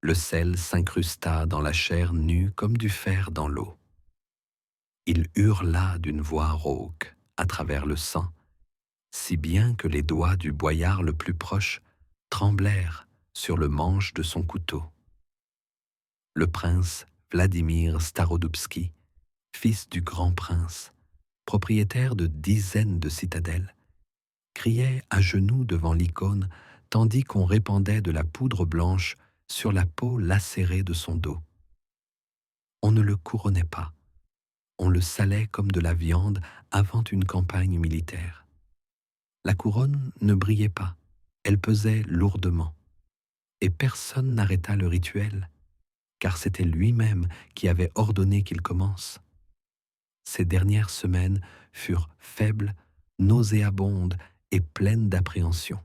Le sel s'incrusta dans la chair nue comme du fer dans l'eau. Il hurla d'une voix rauque à travers le sang, si bien que les doigts du boyard le plus proche tremblèrent sur le manche de son couteau. Le prince Vladimir Starodubski, fils du grand prince, propriétaire de dizaines de citadelles, criait à genoux devant l'icône tandis qu'on répandait de la poudre blanche sur la peau lacérée de son dos. On ne le couronnait pas, on le salait comme de la viande avant une campagne militaire. La couronne ne brillait pas, elle pesait lourdement, et personne n'arrêta le rituel, car c'était lui-même qui avait ordonné qu'il commence. Ces dernières semaines furent faibles, nauséabondes et pleines d'appréhension.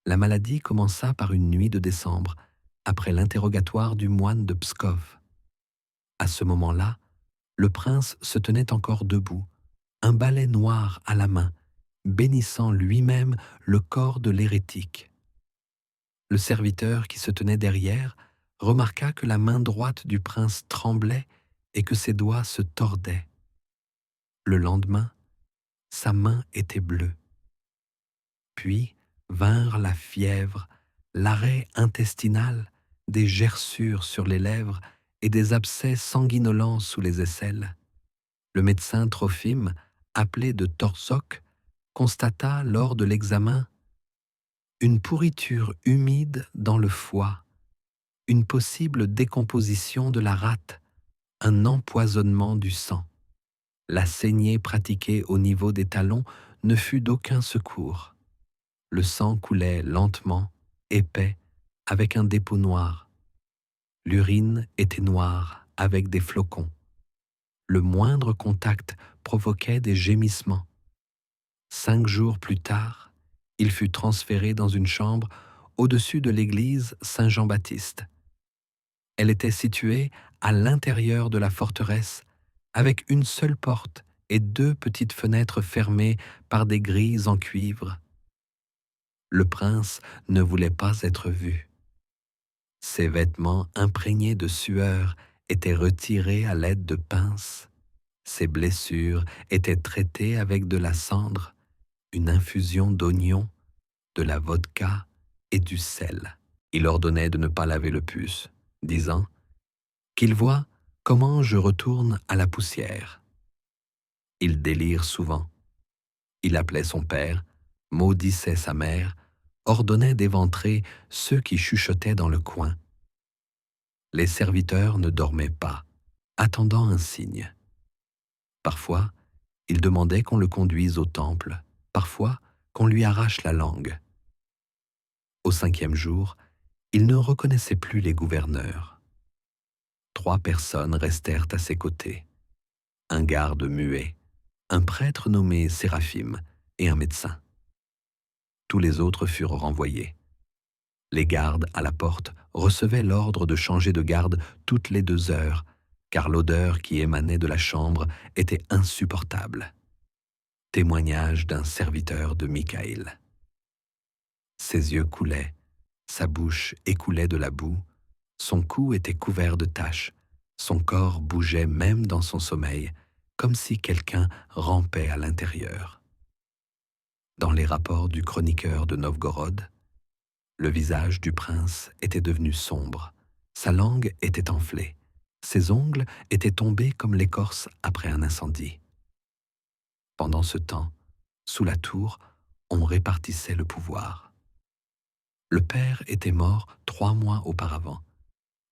La maladie commença par une nuit de décembre, après l'interrogatoire du moine de Pskov. À ce moment-là, le prince se tenait encore debout, un balai noir à la main, bénissant lui-même le corps de l'hérétique. Le serviteur qui se tenait derrière remarqua que la main droite du prince tremblait et que ses doigts se tordaient. Le lendemain, sa main était bleue. Puis vinrent la fièvre, l'arrêt intestinal, des gerçures sur les lèvres et des abcès sanguinolents sous les aisselles. Le médecin Trophime, appelé de Torzok, constata lors de l'examen une pourriture humide dans le foie, une possible décomposition de la rate, un empoisonnement du sang. La saignée pratiquée au niveau des talons ne fut d'aucun secours. Le sang coulait lentement, épais, avec un dépôt noir. L'urine était noire, avec des flocons. Le moindre contact provoquait des gémissements. 5 jours plus tard, il fut transféré dans une chambre au-dessus de l'église Saint-Jean-Baptiste. Elle était située à l'intérieur de la forteresse, avec une seule porte et 2 petites fenêtres fermées par des grilles en cuivre. Le prince ne voulait pas être vu. Ses vêtements imprégnés de sueur étaient retirés à l'aide de pinces. Ses blessures étaient traitées avec de la cendre, une infusion d'oignon, de la vodka et du sel. Il ordonnait de ne pas laver le pus, disant qu'il voit comment je retourne à la poussière. Il délire souvent. Il appelait son père, maudissait sa mère, ordonnait d'éventrer ceux qui chuchotaient dans le coin. Les serviteurs ne dormaient pas, attendant un signe. Parfois, il demandait qu'on le conduise au temple, parfois qu'on lui arrache la langue. Au 5e jour, il ne reconnaissait plus les gouverneurs. 3 personnes restèrent à ses côtés. Un garde muet, un prêtre nommé Séraphim et un médecin. Tous les autres furent renvoyés. Les gardes à la porte recevaient l'ordre de changer de garde toutes les 2 heures, car l'odeur qui émanait de la chambre était insupportable. Témoignage d'un serviteur de Mikhaïl. Ses yeux coulaient, sa bouche écoulait de la boue, son cou était couvert de taches, son corps bougeait même dans son sommeil, comme si quelqu'un rampait à l'intérieur. Dans les rapports du chroniqueur de Novgorod, le visage du prince était devenu sombre, sa langue était enflée, ses ongles étaient tombés comme l'écorce après un incendie. Pendant ce temps, sous la tour, on répartissait le pouvoir. Le père était mort 3 mois auparavant.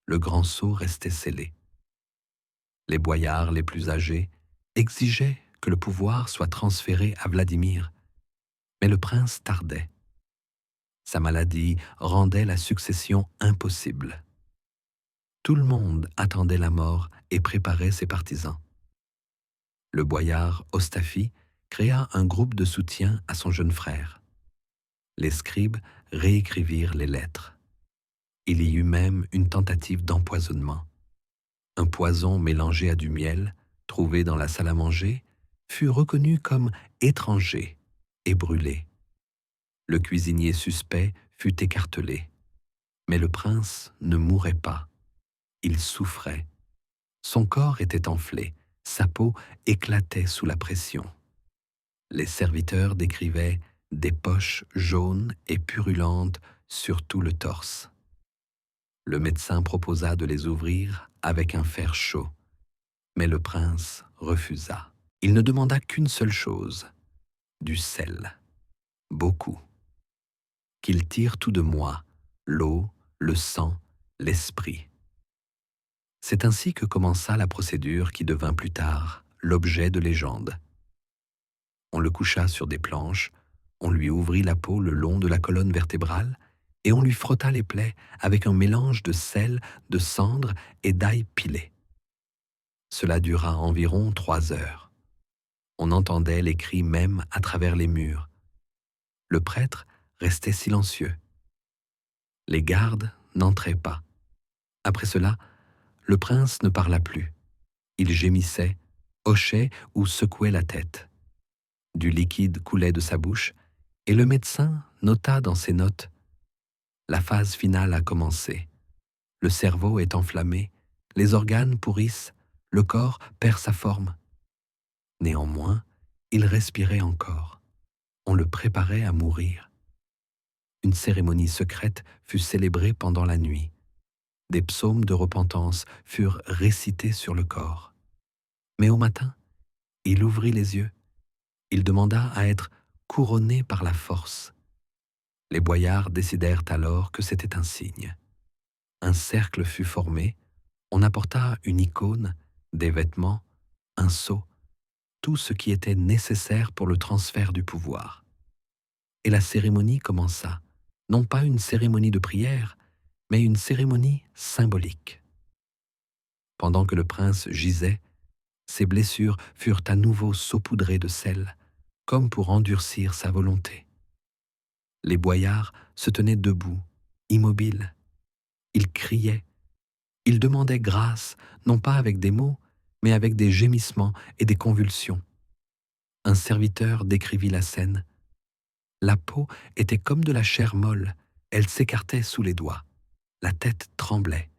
Le grand sceau restait scellé. Les boyards les plus âgés exigeaient que le pouvoir soit transféré à Vladimir, mais le prince tardait. Sa maladie rendait la succession impossible. Tout le monde attendait la mort et préparait ses partisans. Le boyard Ostafi créa un groupe de soutien à son jeune frère. Les scribes réécrivirent les lettres. Il y eut même une tentative d'empoisonnement. Un poison mélangé à du miel, trouvé dans la salle à manger, fut reconnu comme étranger et brûlé. Le cuisinier suspect fut écartelé. Mais le prince ne mourait pas, il souffrait. Son corps était enflé, sa peau éclatait sous la pression. Les serviteurs décrivaient des poches jaunes et purulentes sur tout le torse. Le médecin proposa de les ouvrir avec un fer chaud, mais le prince refusa. Il ne demanda qu'une seule chose, du sel, beaucoup. Qu'il tire tout de moi, l'eau, le sang, l'esprit. C'est ainsi que commença la procédure qui devint plus tard l'objet de légende. On le coucha sur des planches, on lui ouvrit la peau le long de la colonne vertébrale et on lui frotta les plaies avec un mélange de sel, de cendre et d'ail pilé. Cela dura environ 3 heures. On entendait les cris même à travers les murs. Le prêtre restait silencieux. Les gardes n'entraient pas. Après cela, le prince ne parla plus. Il gémissait, hochait ou secouait la tête. Du liquide coulait de sa bouche et le médecin nota dans ses notes « La phase finale a commencé. Le cerveau est enflammé, les organes pourrissent, le corps perd sa forme. » Néanmoins, il respirait encore. On le préparait à mourir. Une cérémonie secrète fut célébrée pendant la nuit. Des psaumes de repentance furent récités sur le corps. Mais au matin, il ouvrit les yeux. Il demanda à être couronné par la force. Les boyards décidèrent alors que c'était un signe. Un cercle fut formé, on apporta une icône, des vêtements, un sceau, tout ce qui était nécessaire pour le transfert du pouvoir. Et la cérémonie commença, non pas une cérémonie de prière, mais une cérémonie symbolique. Pendant que le prince gisait, ses blessures furent à nouveau saupoudrées de sel, comme pour endurcir sa volonté. Les boyards se tenaient debout, immobiles. Ils criaient. Ils demandaient grâce, non pas avec des mots, mais avec des gémissements et des convulsions. Un serviteur décrivit la scène. La peau était comme de la chair molle, elle s'écartait sous les doigts. La tête tremblait,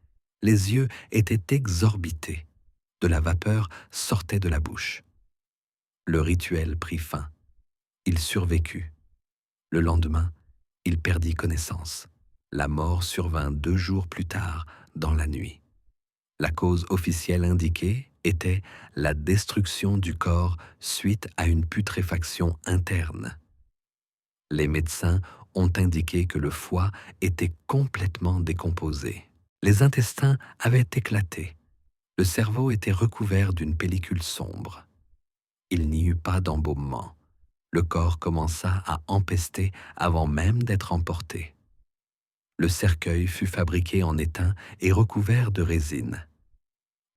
les yeux étaient exorbités. De la vapeur sortait de la bouche. Le rituel prit fin. Il survécut. Le lendemain, il perdit connaissance. La mort survint 2 jours plus tard, dans la nuit. La cause officielle indiquée était la destruction du corps suite à une putréfaction interne. Les médecins ont indiqué que le foie était complètement décomposé. Les intestins avaient éclaté. Le cerveau était recouvert d'une pellicule sombre. Il n'y eut pas d'embaumement. Le corps commença à empester avant même d'être emporté. Le cercueil fut fabriqué en étain et recouvert de résine.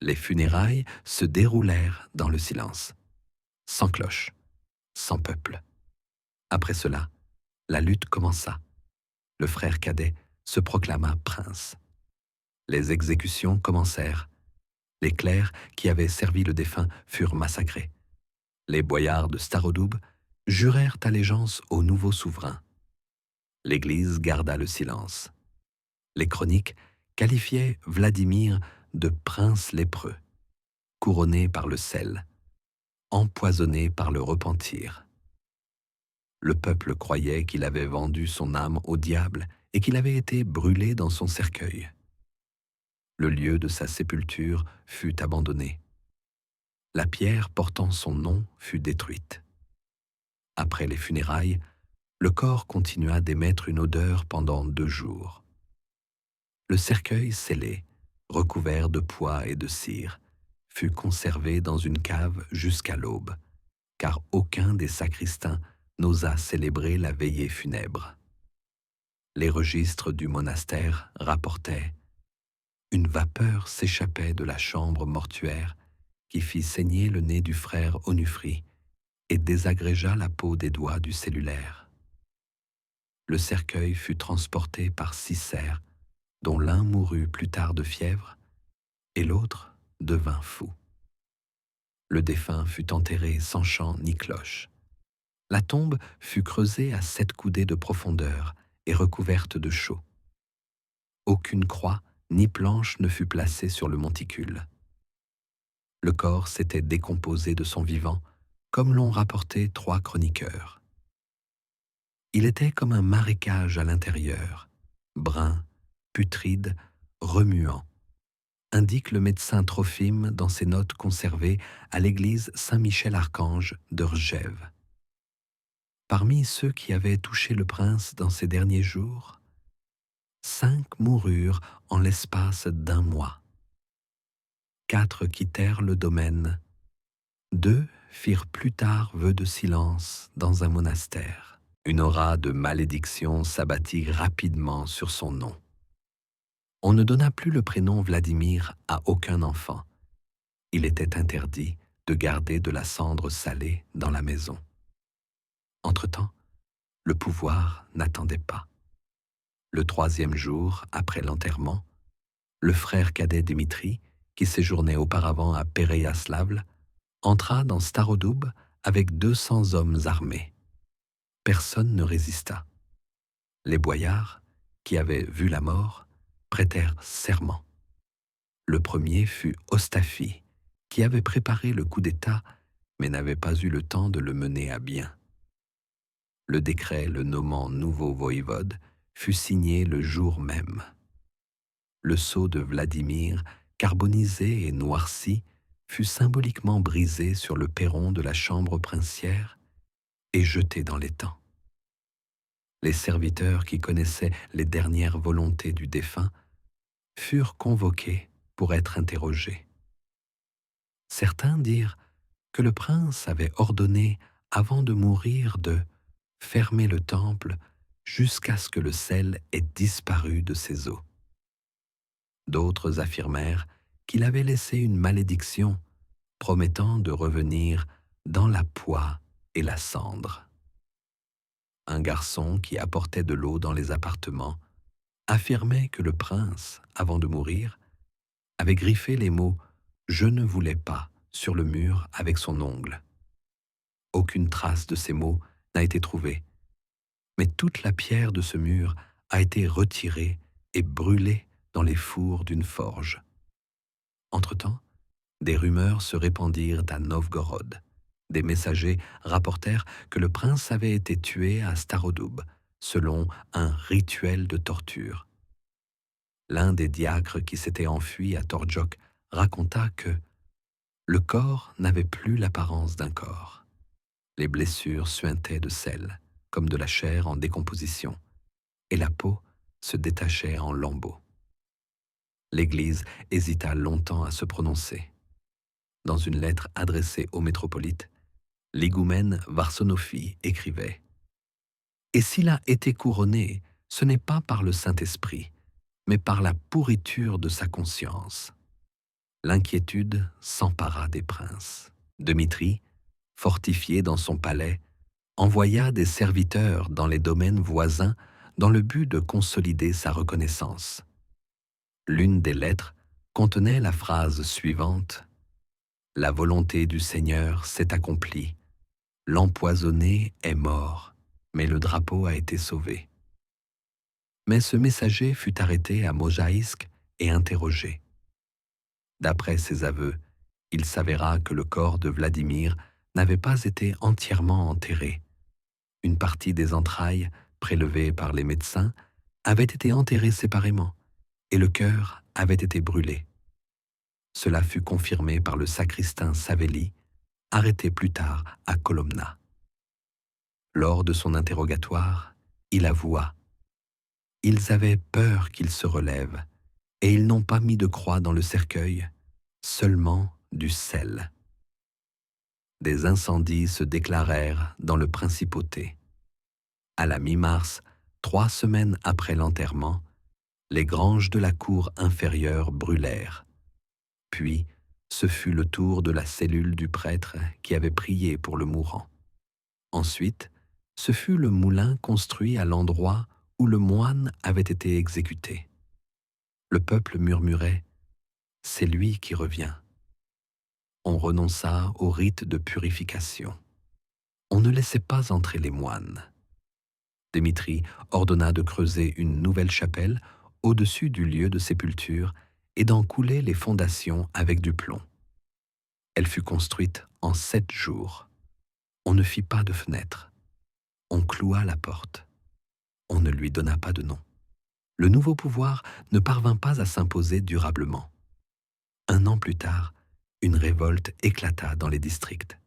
Les funérailles se déroulèrent dans le silence, sans cloche, sans peuple. Après cela, la lutte commença. Le frère cadet se proclama prince. Les exécutions commencèrent. Les clercs qui avaient servi le défunt furent massacrés. Les boyards de Starodoub jurèrent allégeance au nouveau souverain. L'Église garda le silence. Les chroniques qualifiaient Vladimir de prince lépreux, couronné par le sel, empoisonné par le repentir. Le peuple croyait qu'il avait vendu son âme au diable et qu'il avait été brûlé dans son cercueil. Le lieu de sa sépulture fut abandonné. La pierre portant son nom fut détruite. Après les funérailles, le corps continua d'émettre une odeur pendant 2 jours. Le cercueil scellé, recouvert de pois et de cire, fut conservé dans une cave jusqu'à l'aube, car aucun des sacristains n'osa célébrer la veillée funèbre. Les registres du monastère rapportaient « Une vapeur s'échappait de la chambre mortuaire qui fit saigner le nez du frère Onufri et désagrégea la peau des doigts du cellulaire. Le cercueil fut transporté par 6 cerfs, dont l'un mourut plus tard de fièvre et l'autre devint fou. Le défunt fut enterré sans chant ni cloche. La tombe fut creusée à 7 coudées de profondeur et recouverte de chaux. Aucune croix ni planche ne fut placée sur le monticule. Le corps s'était décomposé de son vivant, comme l'ont rapporté 3 chroniqueurs. Il était comme un marécage à l'intérieur, brun, putride, remuant, indique le médecin Trophime dans ses notes conservées à l'église Saint-Michel-Archange de Rgève. Parmi ceux qui avaient touché le prince dans ces derniers jours, 5 moururent en l'espace d'1 mois. 4 quittèrent le domaine, 2 firent plus tard vœu de silence dans un monastère. Une aura de malédiction s'abattit rapidement sur son nom. On ne donna plus le prénom Vladimir à aucun enfant. Il était interdit de garder de la cendre salée dans la maison. Entre-temps, le pouvoir n'attendait pas. Le 3e jour après l'enterrement, le frère cadet Dimitri, qui séjournait auparavant à Péréaslavl, entra dans Starodoub avec 200 hommes armés. Personne ne résista. Les boyards, qui avaient vu la mort, prêtèrent serment. Le premier fut Ostafi, qui avait préparé le coup d'État, mais n'avait pas eu le temps de le mener à bien. Le décret le nommant nouveau voïvode fut signé le jour même. Le sceau de Vladimir, carbonisé et noirci, fut symboliquement brisé sur le perron de la chambre princière et jeté dans l'étang. Les serviteurs qui connaissaient les dernières volontés du défunt furent convoqués pour être interrogés. Certains dirent que le prince avait ordonné, avant de mourir, de fermer le temple jusqu'à ce que le sel ait disparu de ses eaux. D'autres affirmèrent qu'il avait laissé une malédiction promettant de revenir dans la poix et la cendre. Un garçon qui apportait de l'eau dans les appartements affirmait que le prince, avant de mourir, avait griffé les mots « Je ne voulais pas » sur le mur avec son ongle. Aucune trace de ces mots n'a été trouvée, mais toute la pierre de ce mur a été retirée et brûlée dans les fours d'une forge. Entre-temps, des rumeurs se répandirent à Novgorod. Des messagers rapportèrent que le prince avait été tué à Starodoub, selon un rituel de torture. L'un des diacres qui s'était enfui à Torjok raconta que le corps n'avait plus l'apparence d'un corps. Les blessures suintaient de sel, comme de la chair en décomposition, et la peau se détachait en lambeaux. L'Église hésita longtemps à se prononcer. Dans une lettre adressée au métropolite, l'higoumène Varsonofi écrivait « Et s'il a été couronné, ce n'est pas par le Saint-Esprit, mais par la pourriture de sa conscience. » L'inquiétude s'empara des princes. Dmitri, fortifié dans son palais, envoya des serviteurs dans les domaines voisins dans le but de consolider sa reconnaissance. L'une des lettres contenait la phrase suivante « La volonté du Seigneur s'est accomplie. L'empoisonné est mort, mais le drapeau a été sauvé. » Mais ce messager fut arrêté à Mojaïsk et interrogé. D'après ses aveux, il s'avéra que le corps de Vladimir n'avait pas été entièrement enterré. Une partie des entrailles, prélevées par les médecins, avait été enterrée séparément, et le cœur avait été brûlé. Cela fut confirmé par le sacristain Savelli, arrêté plus tard à Kolomna. Lors de son interrogatoire, il avoua « Ils avaient peur qu'il se relève, et ils n'ont pas mis de croix dans le cercueil, seulement du sel. » Des incendies se déclarèrent dans le principauté. À la mi-mars, 3 semaines après l'enterrement, les granges de la cour inférieure brûlèrent. Puis, ce fut le tour de la cellule du prêtre qui avait prié pour le mourant. Ensuite, ce fut le moulin construit à l'endroit où le moine avait été exécuté. Le peuple murmurait « C'est lui qui revient ». On renonça au rite de purification. On ne laissait pas entrer les moines. Dmitri ordonna de creuser une nouvelle chapelle au-dessus du lieu de sépulture et d'en couler les fondations avec du plomb. Elle fut construite en 7 jours. On ne fit pas de fenêtre. On cloua la porte. On ne lui donna pas de nom. Le nouveau pouvoir ne parvint pas à s'imposer durablement. 1 an plus tard, une révolte éclata dans les districts.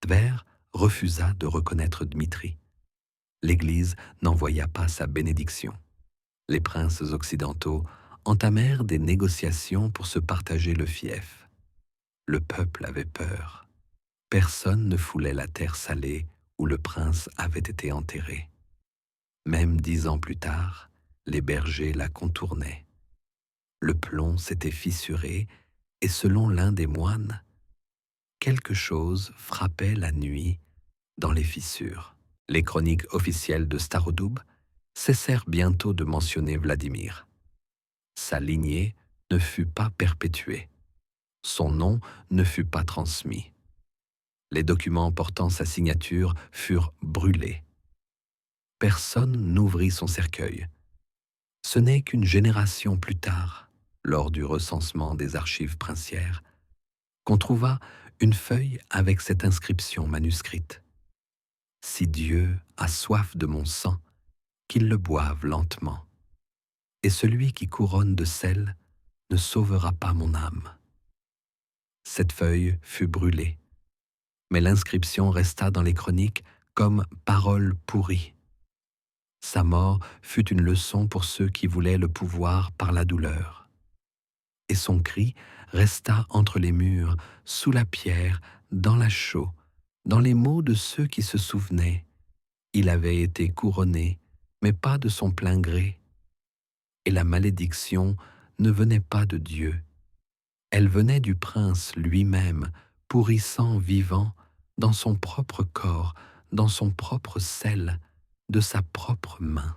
Tver refusa de reconnaître Dmitri. L'Église n'envoya pas sa bénédiction. Les princes occidentaux entamèrent des négociations pour se partager le fief. Le peuple avait peur. Personne ne foulait la terre salée où le prince avait été enterré. Même 10 ans plus tard, les bergers la contournaient. Le plomb s'était fissuré et selon l'un des moines, quelque chose frappait la nuit dans les fissures. Les chroniques officielles de Starodoub cessèrent bientôt de mentionner Vladimir. Sa lignée ne fut pas perpétuée. Son nom ne fut pas transmis. Les documents portant sa signature furent brûlés. Personne n'ouvrit son cercueil. Ce n'est qu'une génération plus tard, lors du recensement des archives princières, qu'on trouva une feuille avec cette inscription manuscrite. « Si Dieu a soif de mon sang, qu'il le boive lentement. Et celui qui couronne de sel ne sauvera pas mon âme. » Cette feuille fut brûlée, mais l'inscription resta dans les chroniques comme parole pourrie. Sa mort fut une leçon pour ceux qui voulaient le pouvoir par la douleur. Et son cri resta entre les murs, sous la pierre, dans la chaux, dans les mots de ceux qui se souvenaient. Il avait été couronné, mais pas de son plein gré. Et la malédiction ne venait pas de Dieu. Elle venait du prince lui-même, pourrissant vivant, dans son propre corps, dans son propre sel, de sa propre main.